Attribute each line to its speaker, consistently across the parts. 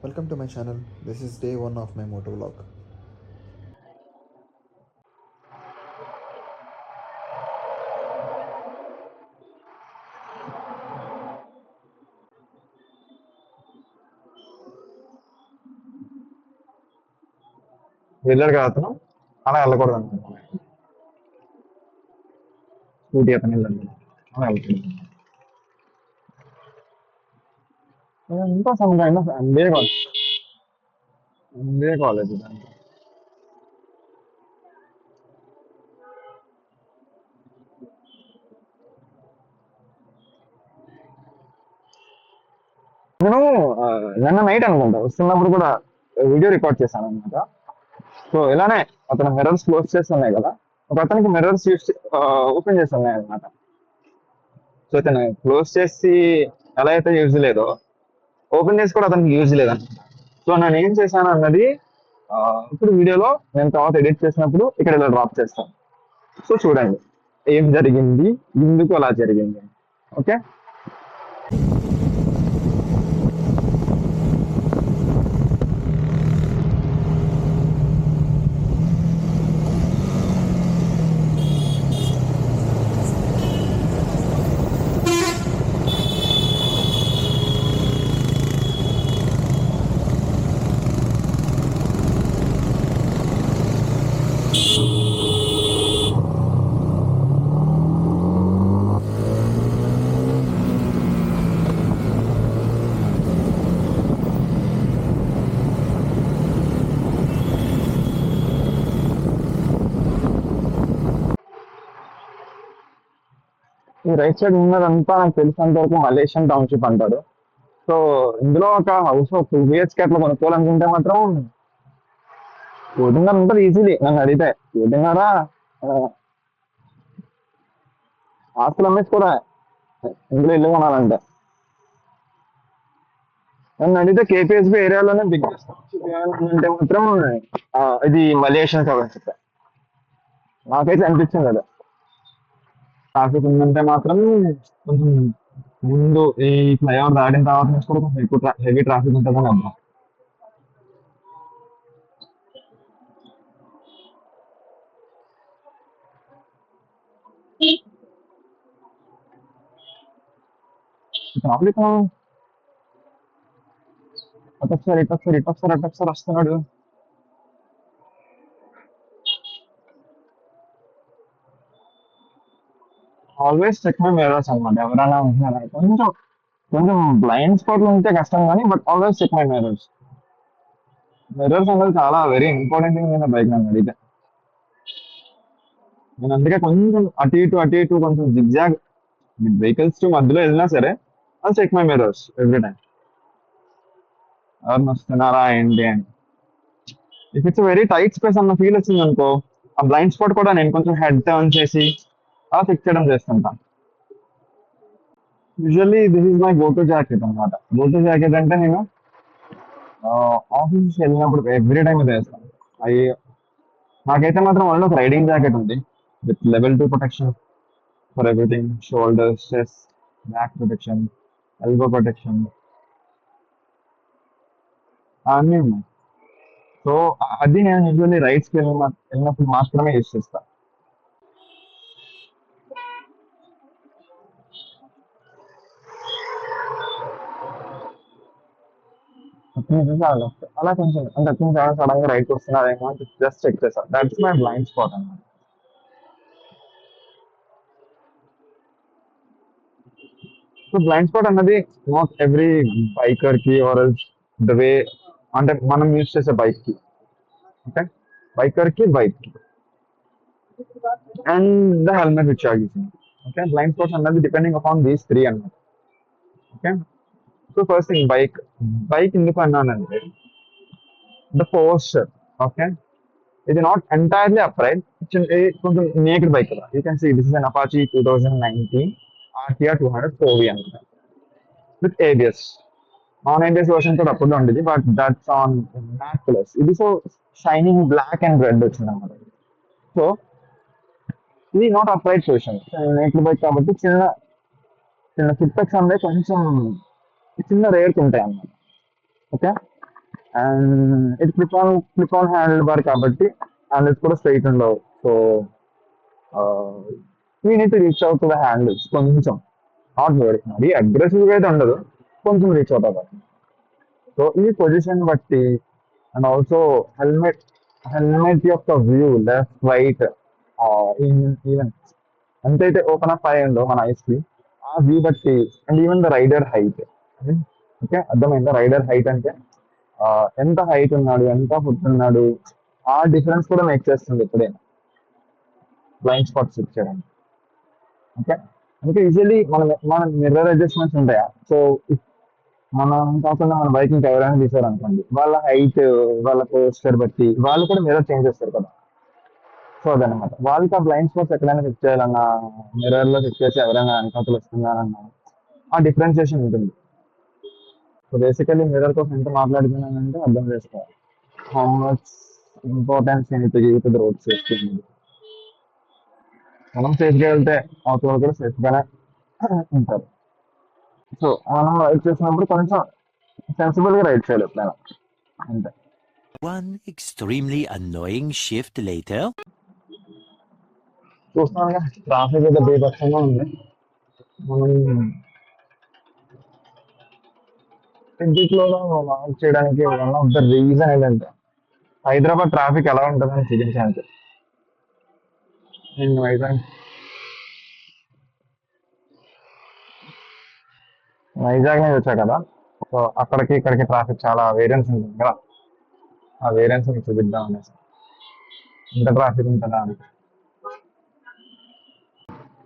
Speaker 1: Welcome to my channel. This is day one of my motor vlog.
Speaker 2: వెళ్ళాడు కదా అతను అలా వెళ్ళకూడదు అనుకుంటున్నాను. స్కూటీ అతను వెళ్ళండి అలా వెళ్తుంది. ఇంకా some kind of MBA college దానికి. నేను నిన్న నైట్ అనుకుంటా వస్తున్నప్పుడు కూడా వీడియో రికార్డ్ చేశాను అనమాట. సో ఇలానే అతను మిర్రర్స్ క్లోజ్ చేసి ఉన్నాయి కదా, ఒక అతనికి మిర్రర్స్ యూస్ ఓపెన్ చేసి ఉన్నాయి అనమాట. సో ఇతను క్లోజ్ చేసి ఎలా అయితే యూజ్ లేదో ఓపెన్ చేసి కూడా అతనికి యూజ్ లేదన్నమాట. సో నేను ఏం చేశాను అన్నది ఆ, ఇప్పుడు వీడియోలో నేను తర్వాత ఎడిట్ చేసినప్పుడు ఇక్కడ ఇలా డ్రాప్ చేస్తాను. సో చూడండి ఏం జరిగింది, ఎందుకు అలా జరిగింది. ఓకే. ఈ రైట్ సైడ్ ఉన్నదంతా నాకు తెలిసినంత వరకు మలేషియన్ టౌన్షిప్ అంటారు. సో ఇందులో ఒక హౌస్ 2 BHK అట్లా కొనుక్కోవాలనుకుంటే మాత్రం కోటిన్నర ఉంటుంది ఈజీలీ. నన్ను అడిగితే కోటిన్నర ఆస్తులు అమ్మేసుకోరా ఇందులో ఇల్లు కొనాలంటే. నన్ను అడిగితే కేపీహెచ్బి ఏరియాలోనే బిగ్గెస్ట్ అంటే మాత్రం ఇది మలేషియన్ టౌన్షిప్ నాకైతే అనిపించింది కదా. ట్రాఫిక్ ఉందంటే మాత్రం కొంచెం ముందు ఈ ఫ్లైఓవర్ దాటిన తర్వాత నుంచి కూడా కొంచెం ఎక్కువ హెవీ ట్రాఫిక్ ఉంటుందని అర్థం. ట్రాఫిక్ అటొకసారి ఇటొకసారి ఇటొకసారి అటొకసారి వస్తున్నాడు. ఆల్వేస్ చెక్ మై మిర్రర్స్ అనమాట. ఎవరైనా ఉంటున్నారా కొంచెం కొంచెం బ్లైండ్ స్పాట్లు ఉంటే కష్టం కానీ but always check my mirrors. Mirrors అనేది చాలా very important thing in bike నన్ను అడిగితే. నేను అందుకే కొంచెం అటు ఇటు కొంచెం జిగ్జాగ్ వెహికల్స్ మధ్యలో వెళ్ళినా సరే అది check my mirrors every time. ఎవరిని వస్తున్నారా ఏంటి అని. If it's very tight space అన్న ఫీల్ వచ్చింది అనుకో, ఆ బ్లైండ్ స్పాట్ కూడా నేను కొంచెం హెడ్ టర్న్ చేసి అలా ఫిక్స్ చేయడం చేస్తుంటాను. Usually this is my go to jacket అనమాట. గో టు జాకెట్ అంటే నేను ఆఫీస్ వెళ్ళినప్పుడు ఎవ్రీ టైం ఇది వేస్తాను. అవి నాకైతే మాత్రం వాళ్ళు ఒక రైడింగ్ జాకెట్ ఉంది with level 2 protection for everything, shoulders, chest, back protection, elbow protection అన్నీ ఉన్నాయి. సో అది నేను యూజువల్లీ రైడ్స్కి వెళ్ళినప్పుడు మాత్రమే యూస్ చేస్తాను. అలా కొంచెం అంటే కొంచెం సడన్ గా రైట్ వస్తున్నారేమో అని జస్ట్ చెక్ చేస్తాను. దట్స్ మై బ్లైండ్ స్పాట్ అన్నమాట. సో బ్లైండ్ స్పాట్ అన్నది నాట్ ఎవ్రీ బైకర్ కి ఆర్ ద వే అంటే మనం యూజ్ చేసే బైక్ కి. ఓకే. బైకర్ కి, బైక్ కి and the helmet which are using. Okay. Blind spots అన్నది డిపెండింగ్ అపాన్ దీస్ త్రీ అన్నమాట. Okay. So first thing bike ఎందుకు అన్నానంటే ద పోస్చర్. ఓకే. ఇది నాట్ ఎంటైర్లీ అప్రైట్, కొంచెం నేకెడ్ బైక్ కదా. You can see this is an Apache 2019 RTR 200 4V అనుకుంటా with ABS. Non ABS version కూడా అప్పుడు ఉండేది but that's on matte colours. ఇది so shining black and red వచ్చింది అనమాట. సో ఇది not upright position, naked bike కాబట్టి చిన్న చిన్న ఫుట్ పెక్స్ అనేవి కొంచెం చిన్న రేర్కి ఉంటాయి అన్నమాట. ఓకే. అండ్ ఇది క్లిప్ ఆన్ హ్యాండిల్ బార్ కాబట్టి హ్యాండిల్స్ కూడా స్ట్రైట్ ఉండవు. So we need to reach out to the handles కొంచెం, నాట్ వెరీ మరీ అగ్రెసివ్గా అయితే ఉండదు, కొంచెం రీచ్ అవుట్ అవ్వాలి. సో ఈ పొజిషన్ బట్టి అండ్ ఆల్సో హెల్మెట్ హెల్మెట్ యొక్క వ్యూ లెఫ్ట్ రైట్ ఈవెన్ ఎంతైతే ఓపెన్ అప్ అయ్యిందో మన ఐస్ కి ఆ వ్యూ బట్టి and even the rider height. Okay, అర్థమైందా? రైడర్ హైట్ అంటే ఎంత హైట్ ఉన్నాడు, ఎంత ఫుట్ ఉన్నాడు, ఆ డిఫరెన్స్ కూడా మేక్ చేస్తుంది ఎప్పుడైనా బ్లైండ్ స్పాట్స్ చెక్ చేయడానికి. ఓకే, అందుకే యూజువల్లీ మన మిర్రర్ అడ్జస్ట్మెంట్స్ ఉంటాయా. సో మనం కాకుండా మన బైక్ ఇంకా ఎవరైనా తీసారు అనుకోండి, వాళ్ళ హైట్ వాళ్ళ పోస్టర్ బట్టి వాళ్ళు కూడా మిర్రర్ చేంజ్ చేస్తారు కదా. సో అదనమాట, వాళ్ళకి ఆ బ్లైండ్ స్పాట్స్ ఎక్కడైనా చెక్ చేయాలన్నా మిర్రర్ లో చెక్ చేసి ఎవరైనా వెనకాతలు వస్తున్నారన్నా ఆ డిఫరెన్సియేషన్ ఉంటుంది. సో బేసికలీ మిర్రర్ కోసం ఎంత మాట్లాడుతున్నానంటే అర్థం చేసుకోవాలి హౌ మచ్ ఇంపార్టెన్స్ నేను give to the road safety అనేది. మనం సేఫ్గా వెళ్తే అవతల కూడా సేఫ్గానే ఉంటారు. సో మనం రైడ్ చేసినప్పుడు కొంచెం సెన్సిబుల్ గా రైడ్ చేయాలి ఎప్పుడైనా, అంతే.
Speaker 3: One extremely annoying shift later.
Speaker 2: చూస్తున్నానుగా ట్రాఫిక్ అయితే బీభత్సంగా ఉంది. మనం ఇంటిలో లాంచ్ చేయడానికి వన్ ఆఫ్ ద రీజన్ ఏంటంటే హైదరాబాద్ ట్రాఫిక్ ఎలా ఉంటుందని చూపించడానికి. నేను వైజాగ్ నుంచి వచ్చా కదా, సో అక్కడికి ఇక్కడికి ట్రాఫిక్ చాలా వేరియన్స్ ఉంటుంది కదా, ఆ వేరియన్స్ మీకు చూపిద్దాం అనేసి. ఇంత ట్రాఫిక్ ఉంటుందా అని.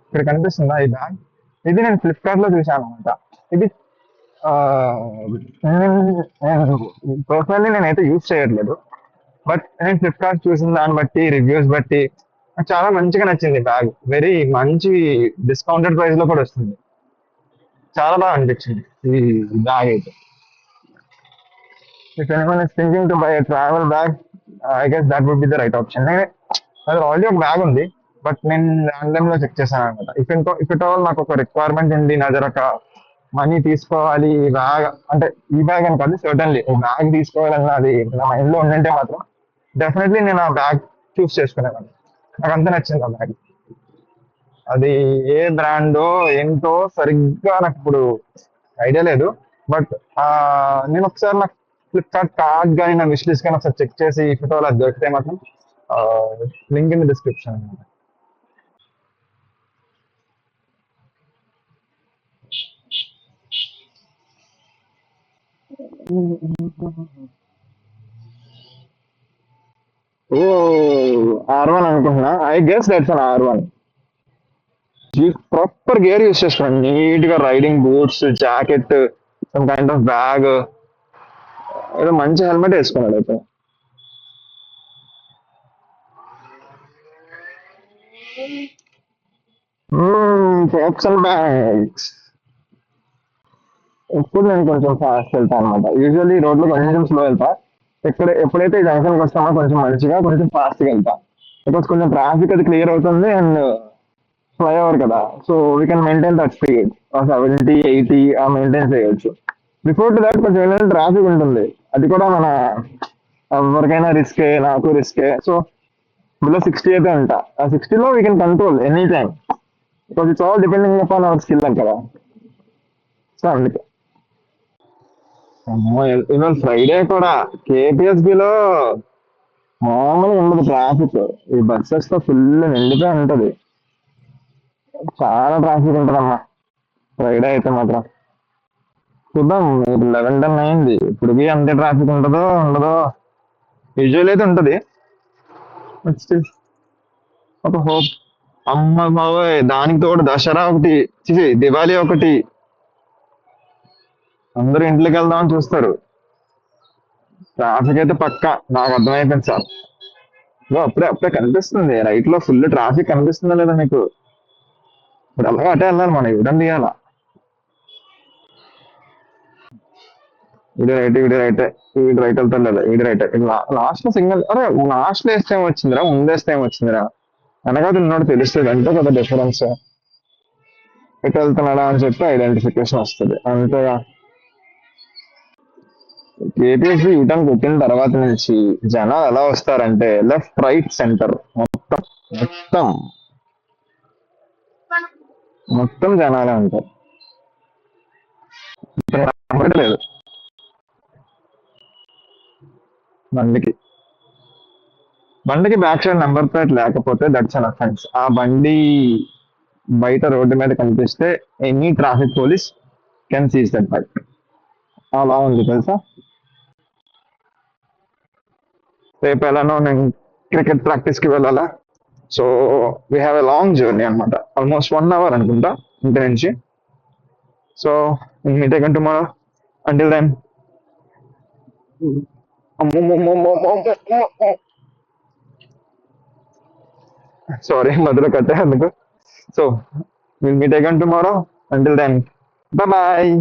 Speaker 2: ఇక్కడ కనిపిస్తుందా ఈ బ్యాగ్? ఇది నేను ఫ్లిప్కార్ట్ లో చూసాను అనమాట. ఇది పర్సనల్లీ నేనైతే యూజ్ చేయట్లేదు, బట్ నేను ఫ్లిప్కార్ట్ చూసిన దాన్ని బట్టి రివ్యూస్ బట్టి నాకు చాలా మంచిగా నచ్చింది బ్యాగ్. వెరీ మంచి డిస్కౌంటెడ్ ప్రైస్ లో కూడా వస్తుంది. చాలా బాగా అనిపించింది ఈ బ్యాగ్ అయితే. If anyone is thinking to buy travel bag, I guess that would be the right option. అది ఆల్రెడీ ఒక బ్యాగ్ ఉంది, బట్ నేను ఆన్లైన్ లో చెక్ చేశాను అనమాట. ఇఫ్ ఇట్ ఆల్ నాకు ఒక రిక్వైర్మెంట్ ఉంది, నా దగ్గర ఒక మనీ తీసుకోవాలి ఈ బ్యాగ్ అంటే, ఈ బ్యాగ్ అని కాదు, సర్టన్లీ ఒక బ్యాగ్ తీసుకోవాలన్న అది నా మైండ్ లో ఉందంటే మాత్రం డెఫినెట్లీ నేను ఆ బ్యాగ్ చూస్ చేసుకునేవాడిని. నాకు అంత నచ్చింది ఆ బ్యాగ్. అది ఏ బ్రాండో ఏంటో సరిగ్గా నాకు ఇప్పుడు ఐడియా లేదు, బట్ నేను ఒకసారి నాకు ఫ్లిప్కార్ట్ కార్డ్ కానీ నా విష్ లిస్ట్ కానీ ఒకసారి చెక్ చేసి ఇఫ్ ఇట్ ఆల్ అది దొరికితే మాత్రం లింక్ ఇన్ డిస్క్రిప్షన్ అనమాట. ఓ R1 అనుకుంటున్నా, I guess that's an R1. Proper gear use చేస్తున్నాడు, నీట్ గా riding boots, jacket, some kind of bag, ఏదో మంచి హెల్మెట్ వేసుకున్నాడు అయితే. Pops and bags. ఇప్పుడు నేను కొంచెం ఫాస్ట్ వెళ్తాను అనమాట. యూజువల్లీ రోడ్లో కొంచెం స్లో వెళ్తా. ఎప్పుడైతే ఈ జంక్షన్కి వస్తామో కొంచెం మంచిగా కొంచెం ఫాస్ట్గా వెళ్తా, బికాస్ కొంచెం ట్రాఫిక్ అది క్లియర్ అవుతుంది అండ్ ఫ్లైఓవర్ కదా, so we can maintain that speed 70, 80 maintain చేయొచ్చు. బిఫోర్ టు దాట్ కొంచెం ఏంటంటే ట్రాఫిక్ ఉంటుంది, అది కూడా మన ఎవరికైనా రిస్కే, నాకు రిస్కే. సో బిలో 60 అయితే ఉంటా, ఆ 60లో we can control any time, because it's all depending upon our skill కదా. సో అందుకే ఇవాళ ఫ్రైడే కూడా కేపీఎస్బిలో మామూలుగా ఉండదు ట్రాఫిక్. ఈ బస్సెస్ తో ఫుల్ నిండిపోయి ఉంటది, చాలా ట్రాఫిక్ ఉంటదమ్మా ఫ్రైడే అయితే మాత్రం. చూద్దాం, 11:10 అయింది, ఇప్పటికి అంతే ట్రాఫిక్ ఉంటుందో ఉండదో. యూజువల్ అయితే ఉంటది, బట్ స్టిల్ ఒక హోప్. అమ్మ బాబోయ్, దానికి తోడు దసరా ఒకటి, దివాళీ ఒకటి, అందరూ ఇంట్లోకి వెళ్దామని చూస్తారు. ట్రాఫిక్ అయితే పక్కా, నాకు అర్థమైపోయింది సార్. అప్పుడే అప్పుడే కనిపిస్తుంది రైట్ లో ఫుల్ ట్రాఫిక్ కనిపిస్తుందా లేదా మీకు? ఇప్పుడు అలాగే అటే వెళ్ళాలి, మనం ఇవ్వడం తీయాలా. వీడి రైట్ వెళ్తాడు లేదా, వీడి రైట్. లాస్ట్ లో సిగ్నల్, అరే లాస్ట్ లో వేస్తే ఏమొచ్చిందిరా, ముందేస్తే ఏమొచ్చిందిరా, వెనకాల ఉన్నోడు తెలుస్తుంది అంతే కదా డిఫరెన్స్. ఎటు వెళ్తున్నాడా అని చెప్పి ఐడెంటిఫికేషన్ వస్తుంది అంతేగా. ఏపీఎస్సి యూటర్న్ కొట్టిన తర్వాత నుంచి జనాలు ఎలా వస్తారంటే లెఫ్ట్ రైట్ సెంటర్ మొత్తం మొత్తం మొత్తం జనాలే ఉంటారు. లేదు బండికి బండికి బ్యాక్ సైడ్ నెంబర్ ప్లేట్ లేకపోతే దట్స్ అన్ అఫెన్స్. ఆ బండి బయట రోడ్డు మీద కనిపిస్తే any traffic police can seize that bike. అలా ఉంది తెలుసా. రేపు ఎలానో నేను క్రికెట్ ప్రాక్టీస్ కి వెళ్ళాలా. So we have a long journey అనమాట, ఆల్మోస్ట్ 1 hour అనుకుంటా ఇంటి నుంచి. So meet again tomorrow. Until then, sorry మధ్యలో కట్టే అందుకు. So will meet again tomorrow. Until then, bye bye.